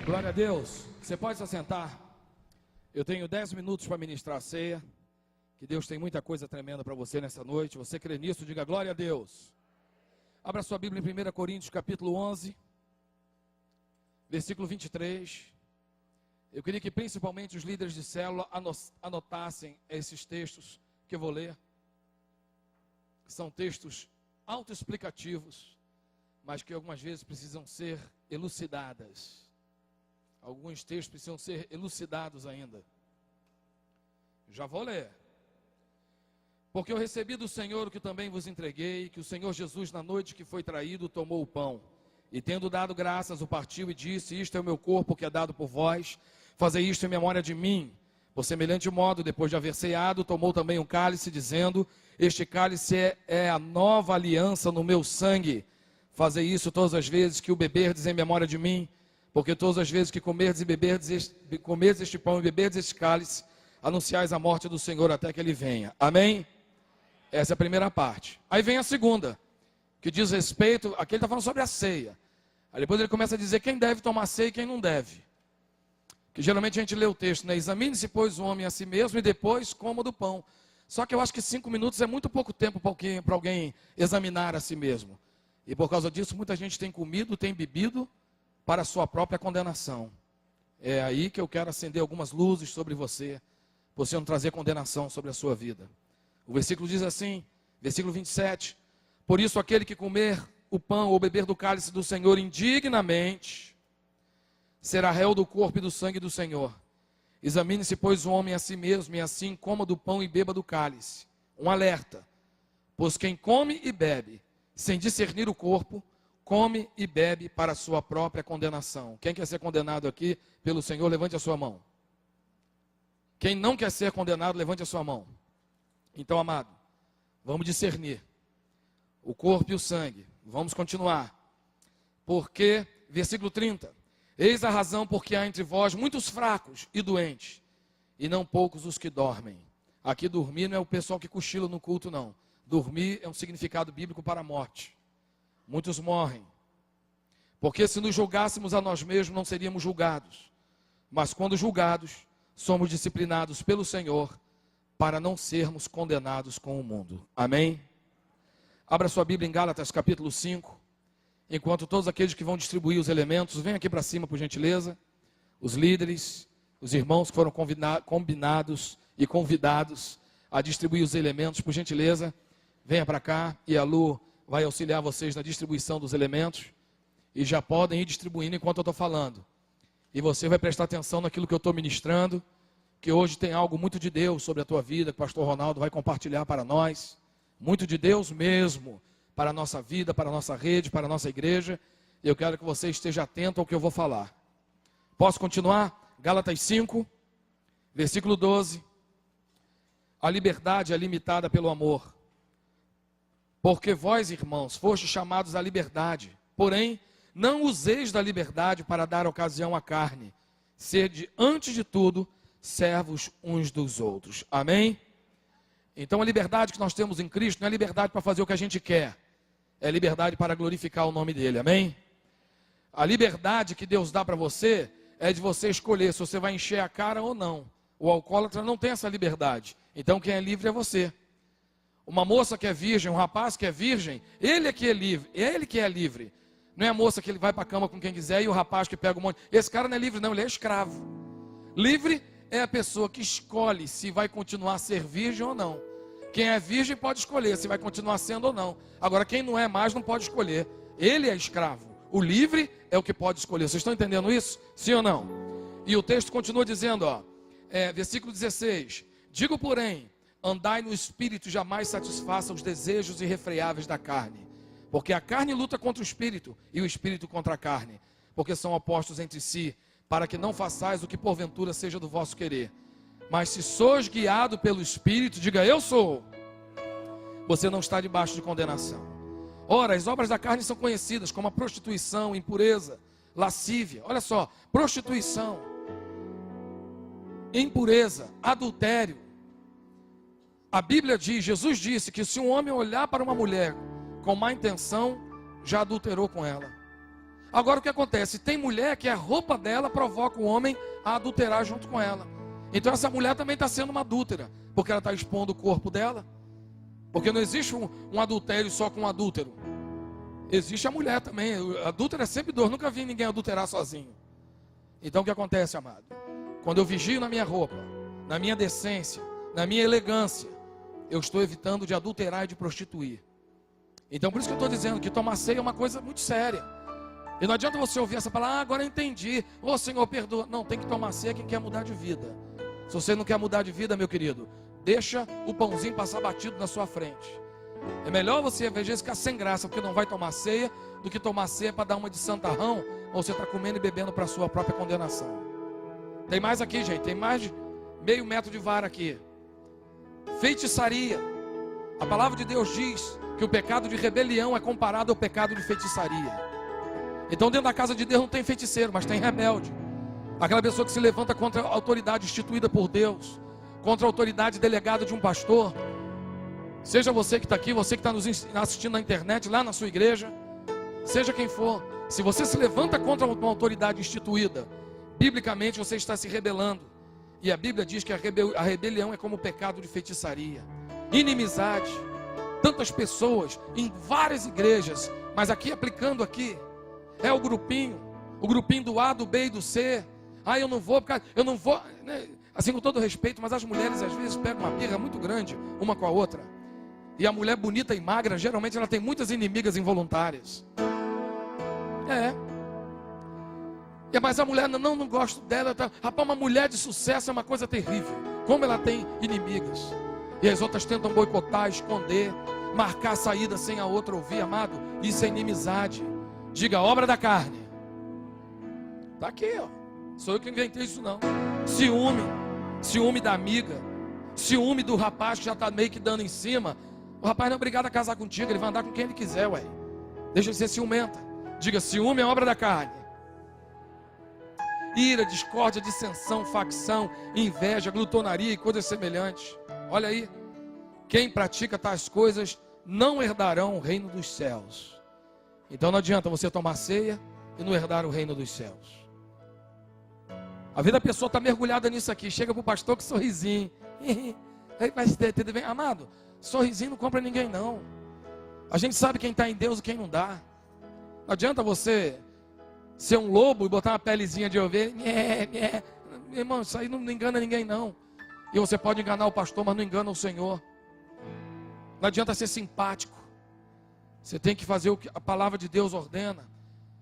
Glória a Deus. Você pode se assentar. Eu tenho 10 minutos para ministrar a ceia. Que Deus tem muita coisa tremenda para você nessa noite. Você crê nisso? Diga glória a Deus. Abra sua Bíblia em 1 Coríntios capítulo 11, versículo 23. Eu queria que principalmente os líderes de célula anotassem esses textos que eu vou ler. São textos autoexplicativos, mas que algumas vezes precisam ser elucidadas. Alguns textos precisam ser elucidados ainda. Já vou ler. Porque eu recebi do Senhor o que também vos entreguei, que o Senhor Jesus, na noite que foi traído, tomou o pão, e tendo dado graças, o partiu e disse: isto é o meu corpo que é dado por vós, fazei isto em memória de mim. Por semelhante modo, depois de haver ceado, tomou também um cálice, dizendo: este cálice é a nova aliança no meu sangue. Fazei isso todas as vezes que o beberdes em memória de mim, porque todas as vezes que comerdes este pão e beberdes este cálice, anunciais a morte do Senhor até que ele venha. Amém? Essa é a primeira parte. Aí vem a segunda, que diz respeito, aqui ele está falando sobre a ceia. Aí depois ele começa a dizer quem deve tomar ceia e quem não deve. Que geralmente a gente lê o texto, né? Examine-se, pois, o homem a si mesmo e depois coma do pão. Só que eu acho que 5 minutos é muito pouco tempo para alguém examinar a si mesmo. E por causa disso, muita gente tem comido, tem bebido para a sua própria condenação. É aí que eu quero acender algumas luzes sobre você não trazer condenação sobre a sua vida. O versículo diz assim, versículo 27, por isso aquele que comer o pão ou beber do cálice do Senhor indignamente, será réu do corpo e do sangue do Senhor. Examine-se, pois, o homem a si mesmo, e assim coma do pão e beba do cálice. Um alerta, pois quem come e bebe, sem discernir o corpo, come e bebe para a sua própria condenação. Quem quer ser condenado aqui pelo Senhor, levante a sua mão. Quem não quer ser condenado, levante a sua mão. Então, amado, vamos discernir o corpo e o sangue. Vamos continuar. Porque, versículo 30, eis a razão porque há entre vós muitos fracos e doentes, e não poucos os que dormem. Aqui dormir não é o pessoal que cochila no culto, não. Dormir é um significado bíblico para a morte. Muitos morrem. Porque se nos julgássemos a nós mesmos, não seríamos julgados. Mas quando julgados, somos disciplinados pelo Senhor, para não sermos condenados com o mundo. Amém? Abra sua Bíblia em Gálatas capítulo 5. Enquanto todos aqueles que vão distribuir os elementos, venham aqui para cima por gentileza. Os líderes, os irmãos que foram combinados e convidados a distribuir os elementos, por gentileza, venha para cá e a Lu vai auxiliar vocês na distribuição dos elementos. E já podem ir distribuindo enquanto eu estou falando. E você vai prestar atenção naquilo que eu estou ministrando, que hoje tem algo muito de Deus sobre a tua vida, que o pastor Ronaldo vai compartilhar para nós. Muito de Deus mesmo, para a nossa vida, para a nossa rede, para a nossa igreja. E eu quero que você esteja atento ao que eu vou falar. Posso continuar? Gálatas 5, versículo 12. A liberdade é limitada pelo amor. Porque vós, irmãos, fostes chamados à liberdade. Porém, não useis da liberdade para dar ocasião à carne. Sede, antes de tudo, servos uns dos outros. Amém? Então a liberdade que nós temos em Cristo não é liberdade para fazer o que a gente quer. É liberdade para glorificar o nome dele. Amém? A liberdade que Deus dá para você é de você escolher se você vai encher a cara ou não. O alcoólatra não tem essa liberdade. Então quem é livre é você. Uma moça que é virgem, um rapaz que é virgem, ele é que é livre. É ele que é livre. Não é a moça que ele vai para a cama com quem quiser e o rapaz que pega um monte. Esse cara não é livre não, ele é escravo. Livre é a pessoa que escolhe se vai continuar a ser virgem ou não. Quem é virgem pode escolher se vai continuar sendo ou não. Agora, quem não é mais não pode escolher. Ele é escravo. O livre é o que pode escolher. Vocês estão entendendo isso? Sim ou não? E o texto continua dizendo, versículo 16. Digo, porém, andai no espírito, jamais satisfaça os desejos irrefreáveis da carne. Porque a carne luta contra o espírito e o espírito contra a carne. Porque são opostos entre si, para que não façais o que porventura seja do vosso querer. Mas se sois guiado pelo Espírito, diga eu sou. Você não está debaixo de condenação. Ora, as obras da carne são conhecidas como a prostituição, impureza, lascívia. Olha só, prostituição, impureza, adultério. A Bíblia diz, Jesus disse que se um homem olhar para uma mulher com má intenção, já adulterou com ela. Agora o que acontece? Tem mulher que a roupa dela provoca o homem a adulterar junto com ela. Então essa mulher também está sendo uma adúltera, porque ela está expondo o corpo dela. Porque não existe um adultério só com um adúltero. Existe a mulher também. Adúltero é sempre dor. Nunca vi ninguém adulterar sozinho. Então o que acontece, amado? Quando eu vigio na minha roupa, na minha decência, na minha elegância, eu estou evitando de adulterar e de prostituir. Então por isso que eu estou dizendo que tomar ceia é uma coisa muito séria. E não adianta você ouvir essa palavra, agora eu entendi. Ô Senhor, perdoa. Não, tem que tomar ceia quem quer mudar de vida. Se você não quer mudar de vida, meu querido, deixa o pãozinho passar batido na sua frente. É melhor você, às vezes, ficar sem graça, porque não vai tomar ceia, do que tomar ceia para dar uma de santarrão, ou você está comendo e bebendo para a sua própria condenação. Tem mais aqui, gente, tem mais de meio metro de vara aqui. Feitiçaria. A palavra de Deus diz que o pecado de rebelião é comparado ao pecado de feitiçaria. Então dentro da casa de Deus não tem feiticeiro, mas tem rebelde. Aquela pessoa que se levanta contra a autoridade instituída por Deus, contra a autoridade delegada de um pastor. Seja você que está aqui, você que está nos assistindo na internet, lá na sua igreja, seja quem for. Se você se levanta contra uma autoridade instituída, biblicamente você está se rebelando. E a Bíblia diz que a rebelião é como o pecado de feitiçaria. Inimizade. Tantas pessoas em várias igrejas, mas aqui aplicando aqui, é o grupinho do A, do B e do C. Ah, eu não vou, né? Assim, com todo respeito, mas as mulheres às vezes pegam uma birra muito grande uma com a outra. E a mulher bonita e magra, geralmente ela tem muitas inimigas involuntárias. Mas a mulher, não gosto dela. Rapaz, uma mulher de sucesso é uma coisa terrível. Como ela tem inimigas. E as outras tentam boicotar, esconder, marcar a saída sem a outra ouvir, amado. Isso é inimizade. Diga, obra da carne. Está aqui, ó. Sou eu que inventei isso não. Ciúme da amiga. Ciúme do rapaz que já está meio que dando em cima. O rapaz não é obrigado a casar contigo, ele vai andar com quem ele quiser, ué. Deixa de ser ciumenta. Diga, ciúme é obra da carne. Ira, discórdia, dissensão, facção, inveja, glutonaria e coisas semelhantes. Olha aí. Quem pratica tais coisas não herdarão o reino dos céus. Então não adianta você tomar ceia e não herdar o reino dos céus. A vida da pessoa está mergulhada nisso aqui. Chega para o pastor com sorrisinho. Aí vai tudo bem. Amado, sorrisinho não compra ninguém não. A gente sabe quem está em Deus e quem não dá. Não adianta você ser um lobo e botar uma pelezinha de ovelha. Meu irmão, isso aí não engana ninguém não. E você pode enganar o pastor, mas não engana o Senhor. Não adianta ser simpático. Você tem que fazer o que a palavra de Deus ordena.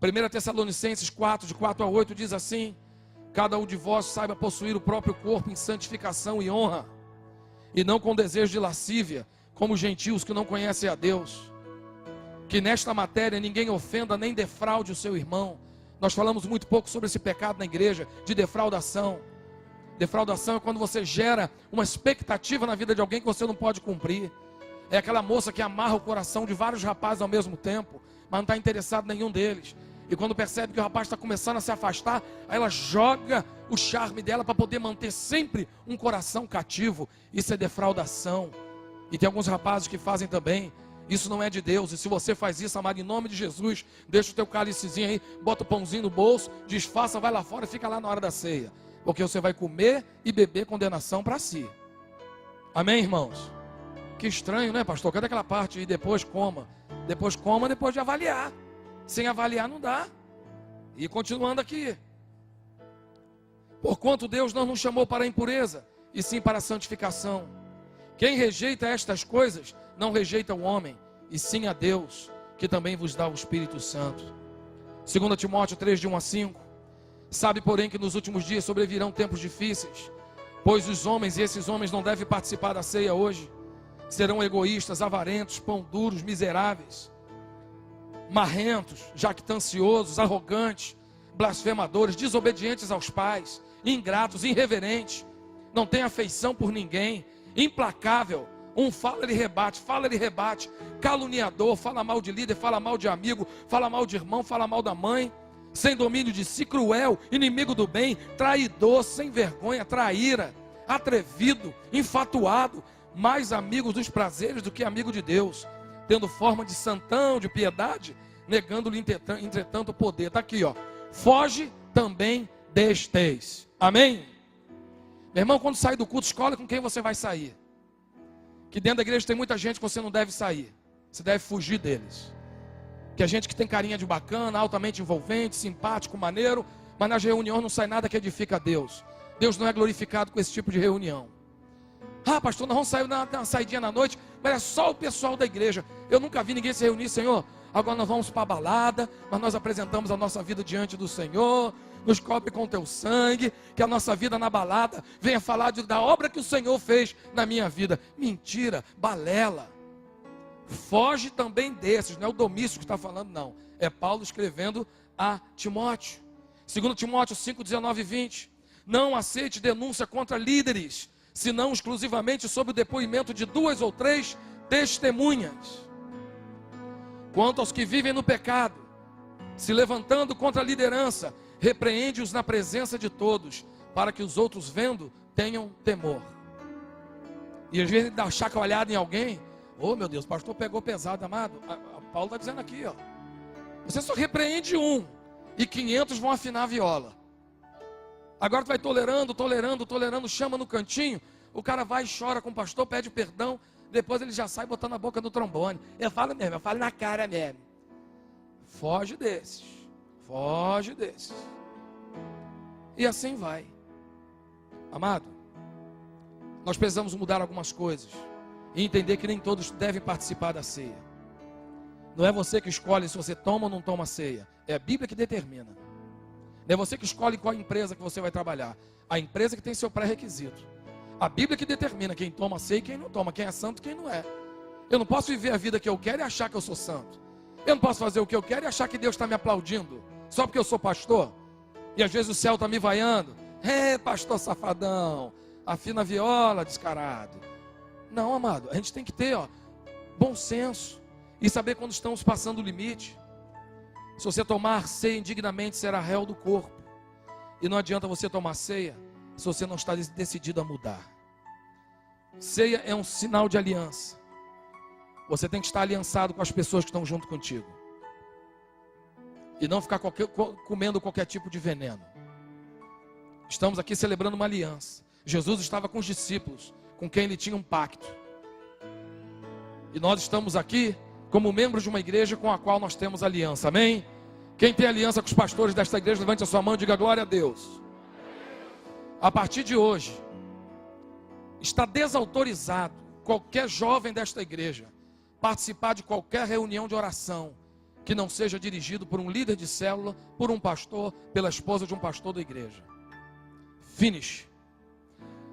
1 Tessalonicenses 4, de 4 a 8 diz assim: cada um de vós saiba possuir o próprio corpo em santificação e honra, e não com desejo de lascívia, como os gentios que não conhecem a Deus. Que nesta matéria ninguém ofenda nem defraude o seu irmão. Nós falamos muito pouco sobre esse pecado na igreja, de defraudação. Defraudação é quando você gera uma expectativa na vida de alguém que você não pode cumprir. É aquela moça que amarra o coração de vários rapazes ao mesmo tempo, mas não está interessado em nenhum deles. E quando percebe que o rapaz está começando a se afastar, aí ela joga o charme dela para poder manter sempre um coração cativo. Isso é defraudação. E tem alguns rapazes que fazem também. Isso não é de Deus. E se você faz isso, amado, em nome de Jesus, deixa o teu cálicezinho aí, bota o pãozinho no bolso, disfarça, vai lá fora e fica lá na hora da ceia. Porque você vai comer e beber condenação para si. Amém, irmãos? Que estranho, né, pastor? Cadê aquela parte aí? Depois coma. Depois coma, depois de avaliar. Sem avaliar não dá. E continuando aqui. Porquanto Deus não nos chamou para a impureza, e sim para a santificação. Quem rejeita estas coisas, não rejeita o homem, e sim a Deus, que também vos dá o Espírito Santo. 2 Timóteo 3, de 1 a 5. Sabe, porém, que nos últimos dias sobrevirão tempos difíceis, pois os homens, e esses homens não devem participar da ceia hoje, serão egoístas, avarentos, pão duros, miseráveis, marrentos, jactanciosos, arrogantes, blasfemadores, desobedientes aos pais, ingratos, irreverentes, não têm afeição por ninguém, implacável, um fala, ele rebate, caluniador, fala mal de líder, fala mal de amigo, fala mal de irmão, fala mal da mãe, sem domínio de si, cruel, inimigo do bem, traidor, sem vergonha, traíra, atrevido, enfatuado, mais amigo dos prazeres do que amigo de Deus, tendo forma de santão, de piedade, negando-lhe entretanto o poder. Está aqui, ó. Foge também destes. Amém? Meu irmão, quando sair do culto, escolhe com quem você vai sair. Que dentro da igreja tem muita gente que você não deve sair. Você deve fugir deles. Que é gente que tem carinha de bacana, altamente envolvente, simpático, maneiro, mas nas reuniões não sai nada que edifica a Deus. Deus não é glorificado com esse tipo de reunião. Ah, pastor, nós vamos sair uma saidinha na noite, mas é só o pessoal da igreja. Eu nunca vi ninguém se reunir, Senhor. Agora nós vamos para a balada, mas nós apresentamos a nossa vida diante do Senhor. Nos cobre com teu sangue, que a nossa vida na balada venha falar da obra que o Senhor fez na minha vida. Mentira, balela. Foge também desses, não é o Domício que está falando, não. É Paulo escrevendo a Timóteo. 2 Timóteo 5, 19 e 20. Não aceite denúncia contra líderes, senão exclusivamente sob o depoimento de 2 ou 3 testemunhas. Quanto aos que vivem no pecado, se levantando contra a liderança, repreende-os na presença de todos, para que os outros vendo tenham temor. E às vezes dá chacoalhada em alguém. Oh meu Deus, o pastor pegou pesado, amado. Paulo está dizendo aqui, ó. Você só repreende um, e 500 vão afinar a viola. Agora tu vai tolerando, chama no cantinho. O cara vai e chora com o pastor, pede perdão. Depois ele já sai botando a boca no trombone. Eu falo mesmo, eu falo na cara mesmo. Foge desses. Foge desses. E assim vai. Amado, nós precisamos mudar algumas coisas. E entender que nem todos devem participar da ceia. Não é você que escolhe se você toma ou não toma ceia. É a Bíblia que determina. Não é você que escolhe qual empresa que você vai trabalhar. A empresa que tem seu pré-requisito. A Bíblia que determina quem toma ceia e quem não toma. Quem é santo e quem não é. Eu não posso viver a vida que eu quero e achar que eu sou santo. Eu não posso fazer o que eu quero e achar que Deus está me aplaudindo. Só porque eu sou pastor. E às vezes o céu está me vaiando. Pastor safadão. Afina a viola, descarado. Não, amado. A gente tem que ter bom senso. E saber quando estamos passando o limite. Se você tomar ceia indignamente, será réu do corpo. E não adianta você tomar ceia se você não está decidido a mudar. Ceia é um sinal de aliança. Você tem que estar aliançado com as pessoas que estão junto contigo. E não ficar comendo qualquer tipo de veneno. Estamos aqui celebrando uma aliança. Jesus estava com os discípulos, com quem ele tinha um pacto. E nós estamos aqui como membros de uma igreja com a qual nós temos aliança, amém? Quem tem aliança com os pastores desta igreja, levante a sua mão e diga glória a Deus. A partir de hoje, está desautorizado qualquer jovem desta igreja participar de qualquer reunião de oração que não seja dirigido por um líder de célula, por um pastor, pela esposa de um pastor da igreja. Finish.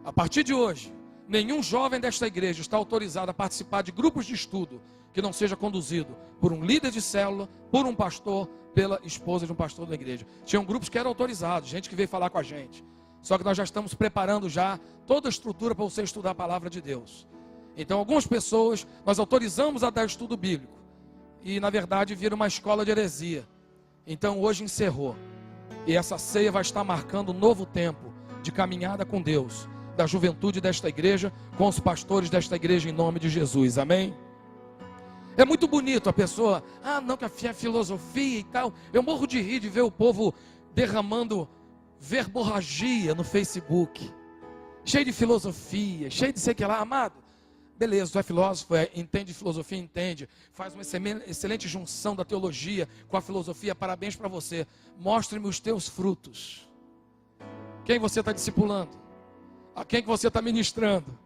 A partir de hoje, nenhum jovem desta igreja está autorizado a participar de grupos de estudo que não seja conduzido por um líder de célula, por um pastor, pela esposa de um pastor da igreja. Tinham grupos que eram autorizados, gente que veio falar com a gente. Só que nós já estamos preparando já toda a estrutura para você estudar a palavra de Deus. Então algumas pessoas nós autorizamos a dar estudo bíblico. E na verdade vira uma escola de heresia. Então hoje encerrou. E essa ceia vai estar marcando um novo tempo de caminhada com Deus. Da juventude desta igreja, com os pastores desta igreja em nome de Jesus, amém? É muito bonito a pessoa, não, que é filosofia e tal. Eu morro de rir de ver o povo derramando verborragia no Facebook. Cheio de filosofia, cheio de sei que lá, amado. Beleza, tu é filósofo, entende filosofia, entende. Faz uma excelente junção da teologia com a filosofia, parabéns para você. Mostre-me os teus frutos. Quem você está discipulando? A quem que você está ministrando?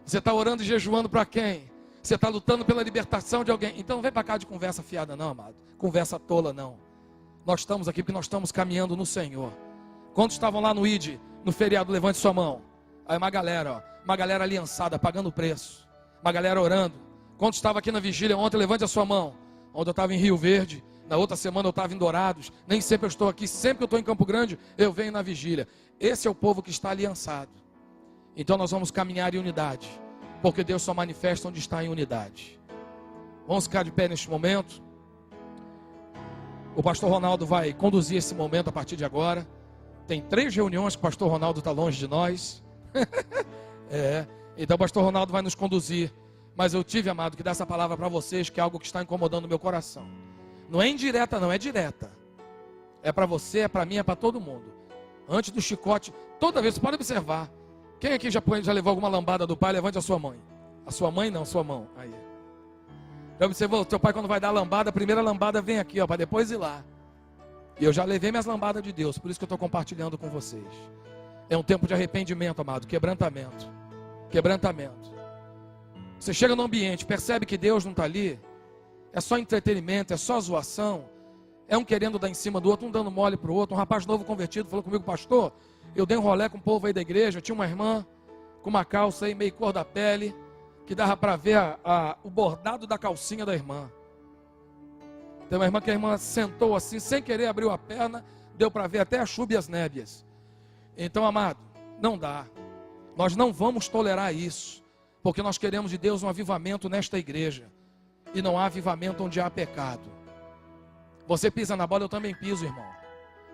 Você está orando e jejuando para quem? Você está lutando pela libertação de alguém? Então não vem para cá de conversa fiada não, amado. Conversa tola não. Nós estamos aqui porque nós estamos caminhando no Senhor. Quantos estavam lá no ID, no feriado? Levante sua mão. Aí uma galera aliançada, pagando o preço. Uma galera orando. Quantos estavam aqui na vigília ontem? Levante a sua mão. Ontem eu estava em Rio Verde. Na outra semana eu estava em Dourados. Nem sempre eu estou aqui. Sempre que eu estou em Campo Grande, eu venho na vigília. Esse é o povo que está aliançado. Então nós vamos caminhar em unidade. Porque Deus só manifesta onde está em unidade. Vamos ficar de pé neste momento. O pastor Ronaldo vai conduzir esse momento a partir de agora. Tem 3 reuniões que o pastor Ronaldo está longe de nós. Então o pastor Ronaldo vai nos conduzir. Mas eu tive, amado, que dar essa palavra para vocês, que é algo que está incomodando o meu coração. Não é indireta não, é direta. É para você, é para mim, é para todo mundo. Antes do chicote, toda vez, você pode observar. Quem aqui já levou alguma lambada do pai? Levante a sua mãe. A sua mãe não, a sua mão. Aí. Já observou? Teu pai quando vai dar a lambada, a primeira lambada vem aqui, ó, para depois ir lá. E eu já levei minhas lambadas de Deus, por isso que eu estou compartilhando com vocês. É um tempo de arrependimento, amado, quebrantamento. Quebrantamento. Você chega no ambiente, percebe que Deus não está ali, é só entretenimento, é só zoação, é um querendo dar em cima do outro, um dando mole para o outro. Um rapaz novo convertido falou comigo: pastor, eu dei um rolê com o povo aí da igreja, tinha uma irmã com uma calça aí meio cor da pele, que dava para ver o bordado da calcinha da irmã. Tem uma irmã que a irmã sentou assim, sem querer, abriu a perna, deu para ver até as chúbias nébias. Então, amado, não dá. Nós não vamos tolerar isso, porque nós queremos de Deus um avivamento nesta igreja. E não há avivamento onde há pecado. Você pisa na bola, eu também piso, irmão.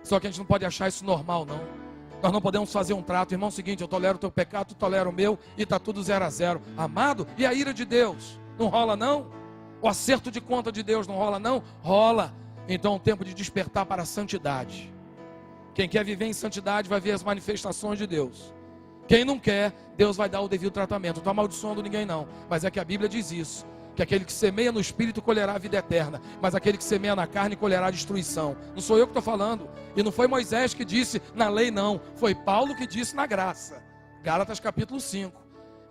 Só que a gente não pode achar isso normal, não. Nós não podemos fazer um trato, irmão, seguinte: eu tolero o teu pecado, tu tolera o meu, e está tudo 0-0. Amado, e a ira de Deus? Não rola, não? O acerto de conta de Deus não rola, não? Rola. Então é um tempo de despertar para a santidade. Quem quer viver em santidade vai ver as manifestações de Deus. Quem não quer, Deus vai dar o devido tratamento. Não estou amaldiçoando ninguém não, mas é que a Bíblia diz isso, que aquele que semeia no Espírito colherá a vida eterna, mas aquele que semeia na carne colherá a destruição. Não sou eu que estou falando, e não foi Moisés que disse na lei não, foi Paulo que disse na graça. Gálatas capítulo 5.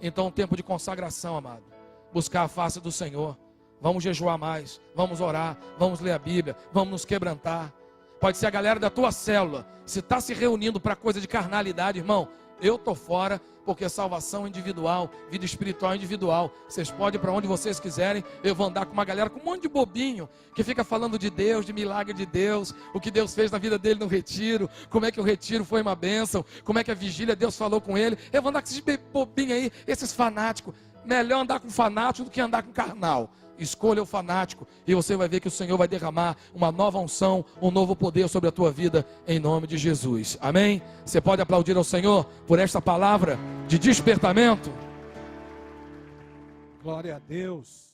Então um tempo de consagração, amado, buscar a face do Senhor. Vamos jejuar mais, vamos orar, vamos ler a Bíblia, vamos nos quebrantar. Pode ser a galera da tua célula, se está se reunindo para coisa de carnalidade, irmão, eu estou fora, porque salvação individual, vida espiritual individual. Vocês podem ir para onde vocês quiserem. Eu vou andar com uma galera com um monte de bobinho, que fica falando de Deus, de milagre de Deus, o que Deus fez na vida dele no retiro, como é que o retiro foi uma bênção, como é que a vigília Deus falou com ele. Eu vou andar com esses bobinhos aí, esses fanáticos. Melhor andar com fanático do que andar com carnal. Escolha o fanático e você vai ver que o Senhor vai derramar uma nova unção, um novo poder sobre a tua vida, em nome de Jesus. Amém? Você pode aplaudir ao Senhor por esta palavra de despertamento? Glória a Deus.